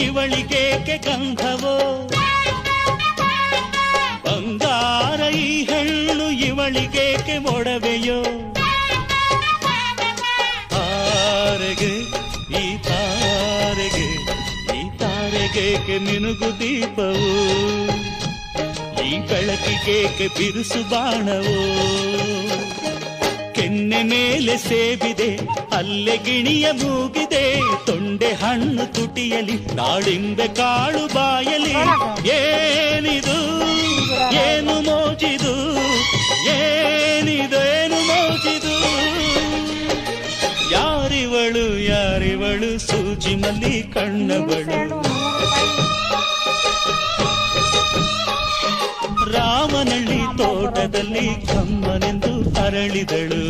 ಇವಳಿಗೇಕೆ ಗಂಧವೋ ಬಂಗಾರ ಈ ಹೆಣ್ಣು ಇವಳಿಗೇಕೆ ಒಡವೆಯೋ ತಾರೆಗೆ ಈ ತಾರೆಗೆ ಈ ತಾರೆಗೇಕೆ ಮಿನುಗು ದೀಪವು ಈ ಬೆಳಕಿಗೇಕೆ ಬಿರುಸು ಬಾಣವೋ ಕೆನ್ನೆ ಮೇಲೆ ಸೇಬಿದೆ ಅಲ್ಲೆ ಗಿಣಿಯ ಮೂಗಿದೆ ತೊಂಡೆ ಹಣ್ಣು ತುಟಿಯಲಿ ದಾಳಿಂಬೆ ಕಾಳು ಬಾಯಲಿ ಏನಿದು ಏನು ಮೋಜಿದು ಏನಿದೇನು ಮೋಜಿದು ಯಾರಿವಳು ಯಾರಿವಳು ಸೂಜಿ ಮಲ್ಲಿ ಕಣ್ಣವಳು ರಾಮನಳ್ಳಿ ತೋಟದಲ್ಲಿ ಕಮ್ಮನೆಂದು ಅರಳಿದಳು